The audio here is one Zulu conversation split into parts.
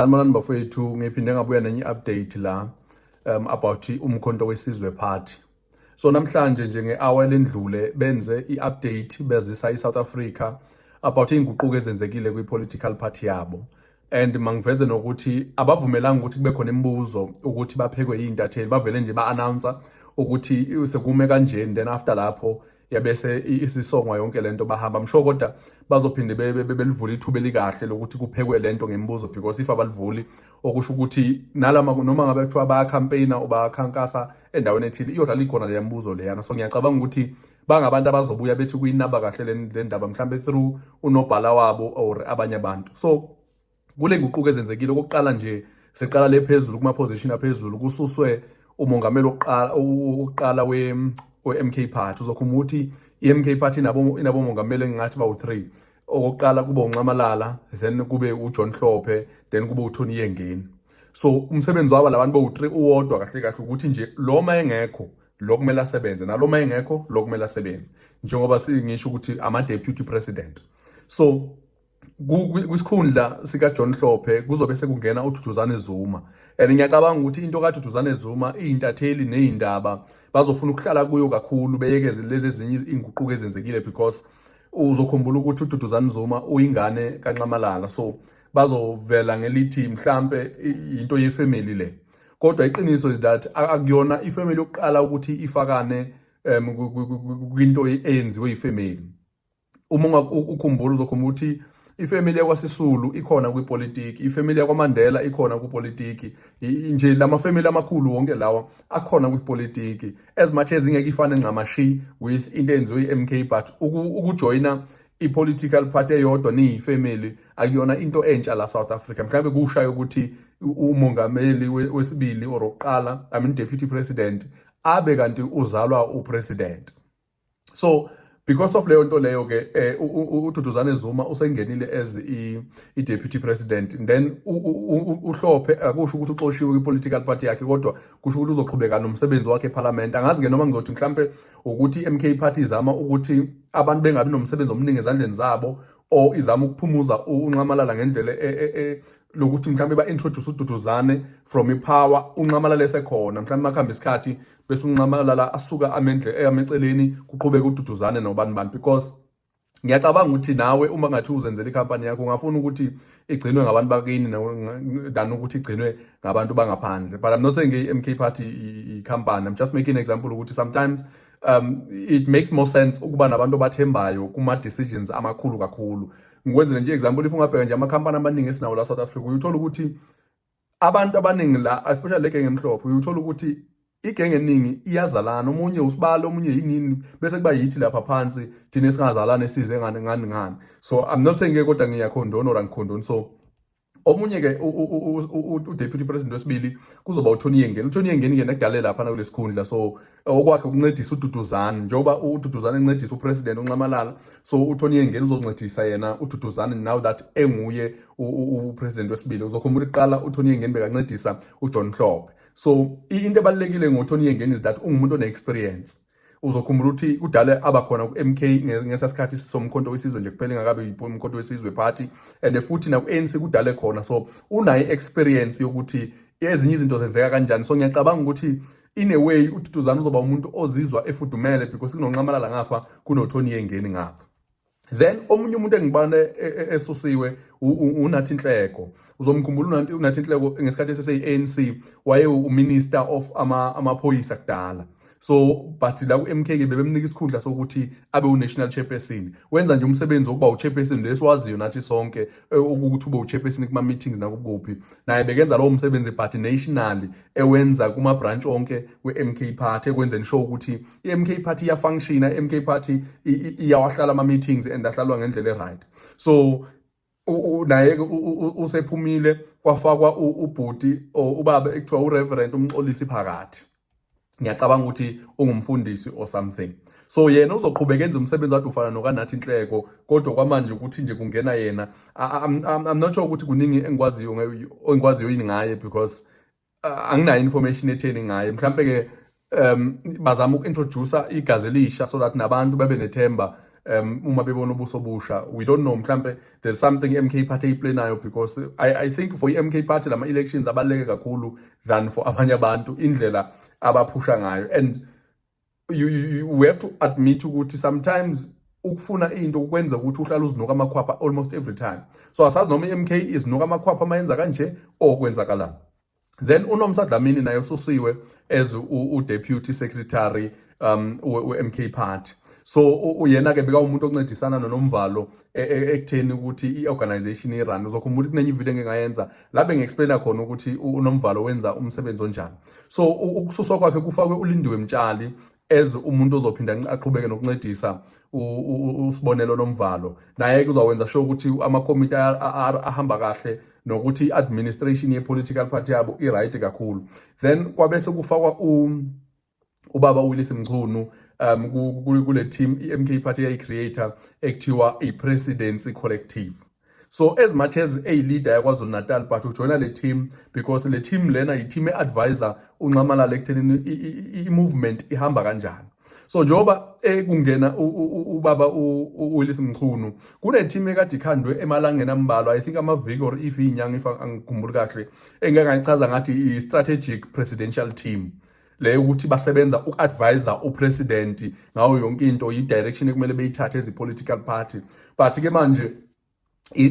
Sanibonani bafowethu, ngiphinde ngabuya nenye update la about umkhonto wesizwe party. So namhlanje nje nge-hour lendlule benze i-update bezisa iSouth Africa about inguquko ezenzekile kwi-political party yabo. And mangiveze nokuthi abavumelanga ukuthi kube khona imibuzo ukuthi baphekwe iy'ntatheli, bavele nje ba-announce ukuthi sekume kanjeni, then after lapho yabese isisongwa yonke lento bahamba. Msho kodwa bazophinde belivula ithuba elikahle lokuthi kuphekwe lento ngemibuzo, because if abalivuli okusho ukuthi nalama noma ngabe kuthiwa baya-campaign bayakhankasa endaweni ethile iyohlala ikhona le mibuzo leyana. So ngiyacabanga ukuthi bangabantu abazobuya bethi kuyinaba kahle le ndaba mhlambe through unobhala wabo or abanye abantu. So kule nguquko ezenzekile, okokuqala nje seqala le phezulu kuma-position aphezulu kususwe umongameli oqala we-MK Party. Uzokhumula ukuthi i-MK Party inabo mongameli engathi bawu-3. Okokuqala kube uNcamalala, then kube uJohn Hlophe, then kube uThoni Yengeni. So umsebenzi wabo labantu bowu-3 uwodwa kahle kahle ukuthi nje lo ma engekho lo kumele asebenze, nalo ma engekho lo kumele asebenze, njengoba singisho ukuthi ama-deputy president. So kwisikhundla sika John Hlophe kuzobe sekungena uDuduzane Zuma. And ngiyacabanga ukuthi into kaDuduzane Zuma iy'ntatheli ney'ndaba bazofuna ukuhlala kuyo kakhulu, beyekeze lezi ezinye iy'nguquko ezenzekile, because uzokhumbula ukuthi uDuduzane Zuma uyingane kaNcamalala. So bazovela ngelithi mhlampe into yefamily le, kodwa iqiniso is that akuyona ifamily yokuqala ukuthi ifakane kwinto eyenziwe yifamily. Uma ukhumbula uzokhumbula ukuthi ifamily yakwaSisulu ikhona kwipolitiki, ifamily yakwaMandela ikhona kwipolitiki, nje lamafamily amakhulu wonke lawa akhona kwipolitiki. As much as ingeke ifane ncamashi with into enziwe i-MK, but ukujoyina i-political party eyodwa niyifamily akuyona into entsha la South Africa. Mhlawumbe kushayo ukuthi umongameli wesibili or oqala, I mean deputy president, abe kanti uzalwa upresident. So because of leyo nto leyo ke uDuduzane Zuma usengenile as i-deputy president, and then uHlophe akusho ukuthi uxoshiwe kwi-political party yakhe, kodwa kusho ukuthi uzoqhubeka nomsebenzi wakhe eParliament. Angazi ke noma ngizothi mhlambe ukuthi i-MK Party izama ukuthi abantu bengabi nomsebenzi omningi ezandleni zabo, or izama ukuphumuza uNcamalala ngendlela lokuthi mhlambe ba-introduce uDuduzane from ipower, uNcamalala esekhona mhlambe makuhamba isikhathi bese uNcamalala asuka ameceleni kuqhubeka uDuduzane nobani bani. Because ngiyacabanga ukuthi nawe uma ngathi uzenzela ikhampani yakho ungafuna ukuthi igcinwe ngabantu bakini than ukuthi igcinwe ngabantu bangaphandle. But I'm not saying i-MK Party ikhampani, I'm just making an example ukuthi sometimes it makes more sense ukuba nabantu abathembayo kuma-decisions amakhulu kakhulu. Ngikwenzele nje example, if ungabheka nje amakhampani amaningi esinawo la South Africa, uyuthola ukuthi abantu abaningi la, especially le genge emhlophe, uyuthola ukuthi igenge eningi iyazalana, omunye usibalo omunye yinini, bese kuba yithi lapha phansi thina esingazalana esize ngani. So I'm not saying kodwa ngiyakhondona or angikhondoni. So omunye ke u-deputy president wesibili kuzoba uThoni Yengeni. uThoni Yengeni ke nekudale lapha na kulesikhundla, so okwakhe ukuncedisa uDuduzane, njengoba uDuduzane encedisa upresident uNcamalala, so uThoni Yengeni uzoncedisa yena uDuduzane now that enguye upresident wesibili. Uzokhumbula iqala uThoni Yengeni bekancedisa uJohn Hlophe. So into ebalulekile ngoThoni Yengeni is that ungumuntu one-experience. Uzokhumbula ukuthi kudala abakhona ku-MK ngesasikhathi somkhonto wesizwe nje kuphela, ngakabe umkhonto wesizwe party, and futhi na ku-ANC kudala khona. So unayo experience yokuthi ezinye izinto zenzeka kanjani. So ngiyacabanga ukuthi in a way uDuduzane uzoba umuntu ozizwa efudumele, because kunoNcamalala ngapha, kunoThoni Yengeni ngapha. Then omunye umuntu engibane esusiwe uNathi Nhleko. Uzomkhumbula uNathi Nhleko ngesikhathi sese-ANC waye uminister of amaphoyisa kudala. So but la ku-MK ke bebemnika isikhundla sokuthi abe u-national chairperson. Wenza nje umsebenzi wokuba u-chairperson lesiwaziyo nathi sonke, ukuthi ube u-chairperson kuma-meetings nakuphi. Naye bekenza lowo msebenzi but nationally, ewenza kuma-branch onke we-MK Party, ekwenzeni sure ukuthi i-MK Party iyafunctiona, i-MK Party iyawahlala ama-meetings and ahlalwa ngendlela e-right. So naye usephumile, kwafakwa ubhuti ubaba ekuthiwa uReverend uMxolisi phakathi. Ngiyacabanga ukuthi ungumfundisi or something. So yena uzoqhubeka enza umsebenzi wakhe ufana nokaNathi Nhleko, kodwa kwamanje ukuthi nje kungena yena. I'm not sure ukuthi kuningi engikwaziyo yini ngaye, because anginayo information etheni ngaye. Mhlambe ke bazama uku-introduce igazi elisha so that nabantu babe nethemba uma bebona ubuso busha. We don't know, mhlambe there's something MK party ayiplenayo, because I think for MK party lama elections abaluleke kakhulu than for abanye abantu indlela abaphusha ngayo. And we have to admit ukuthi sometimes ukufuna into ukwenza ukuthi uhlale uzinuka amakhwapha almost every time. So asazi noma i-MK izinuka amakhwapha mayenza kanje okwenzakala. Then uNomsa Dlamini naye ususiwe as u-deputy secretary we-MK party. So uyena ke beka umuntu oncedisana noNomvalo ekutheni ukuthi i-organization irun. Uzokhumbula ukuthi kunenye ivideo engingayenza la bengi-explaina khona ukuthi uNomvalo wenza umsebenzi onjani. So ukususwa kwakhe kufakwe uLindiwe Mtshali as umuntu ozophinda aqhubeke nokuncedisa usibonelo Nomvalo. Naye kuzawenza sure ukuthi amakomiti ahamba kahle nokuthi i-administration ye-political party yabo i-right kakhulu. Then kwabese kufakwa ubaba uWillis Mchunu kule team i-MK party yayi-creator ekuthiwa i-Presidency Collective. So as much as a leader yakwaZulu Natal, but ujoyina le team because le team lena yi-team e-advisor uNcamalala ekuthenini i-movement ihamba kanjani. So njoba kungena ubaba uWillis Mchunu, kune team ekade ikhandwe emalangeni ambalwa, I think amaviki or if inyanga if angikhumbuli kahle, engangayichaza ngathi i-strategic presidential team. Le ukuthi basebenza uku-advisor upresident ngawo yonke into, i-direction ekumele beyithathe as i-political party. But ke manje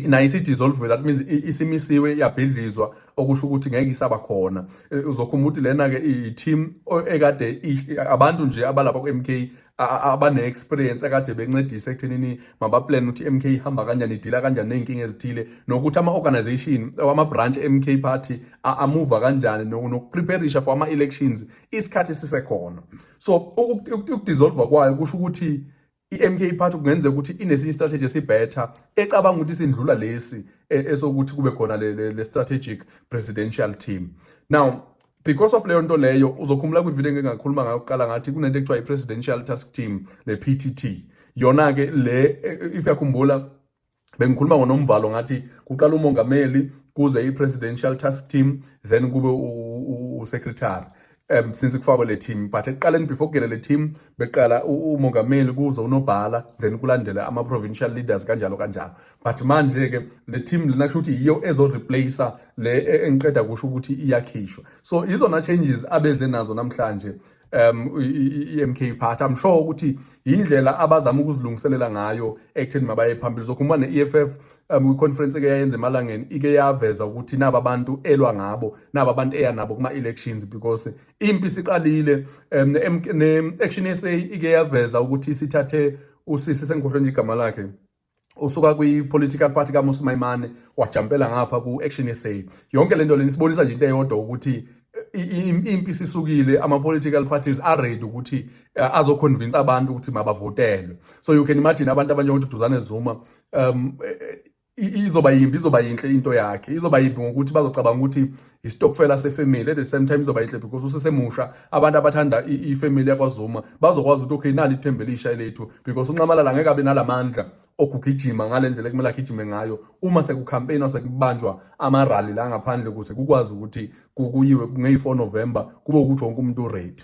na isi-dissolve, that means isimisiwe yabhidlizwa, okusho ukuthi ngeke isaba khona. Uzokhumbula ukuthi lena ke i-team ekade abantu nje abalapha ku-MK abane-experience ekade bencedisa ekuthenini mabaplan ukuthi MK ihamba kanjani, idila kanjani ney'nkinga ezithile, nokuthi ama-organization ama-branch MK party amuva kanjani, nokupreparisha for ama-elections isikhathi sisekhona. So ukudissolve kwayo kusho ukuthi i-MK party kungenzeka ukuthi inesinye strategy esibetha ecabanga ukuthi sindlula lesi esokuthi kube khona le strategic presidential team. Now because of leyo nto leyo, uzokhumbula kwivideo engingakhuluma ngayo kuqala ngathi kunento ekuthiwa i-presidential task team, le PTT. Yona ke le if yakhumbula bengikhuluma ngoNomvalo ngathi kuqala umongameli kuze i-presidential task team then kube u-secretary. Since kufakwe le team, but ekuqaleni before kugele le team beqala umongameli kuze uNobhala, then kulandela ama-provincial leaders kanjalo kanjalo. But manje ke le team lena kusho ukuthi yiyo ezo-replacer le engiqeda kusho ukuthi iyakhishwa. So izona changes abeze nazo namhlanje i-MK party. I'm sure ukuthi indlela abazama ukuzilungiselela ngayo ekutheni mabaye phambili. Zokhuluma ne-EFF kwi-conference eke yayenza emalangeni ike yaveza ukuthi naba abantu elwa ngabo, naba abantu eya nabo kuma-elections, because impi siqalile. Ne-Action SA ike yaveza ukuthi sithathe usisi, sengikhohlwe nje igama lakhe, usuka kwi-political party kaMusi Maimane wajampela ngapha ku-Action SA. Yonke lento leni sibonisa nje into eyodwa ukuthi impi sisukile, ama-political parties are ready ukuthi azoconvince abantu ukuthi mabavotelwe. So you can imagine abantu abanjengokuthi uDuzane Zuma izoba yinhle into yakhe. Izoba yimbi ngokuthi bazocabanga ukuthi istokfela sefamily, at the same time izoba yinhle because usesemusha. Abantu abathanda ifamily yakwaZuma bazokwazi ukuthi okay, nali ithembe elisha lethu, because uNcamalala ngeke abe nalamandla okugijima ngale ndlela ekumele agijime ngayo uma sekukhampeyini sekubanjwa ama-rally la ngaphandle, kuze kukwazi ukuthi kuyiwe nge-4 November kube ukuthi wonke umuntu ready.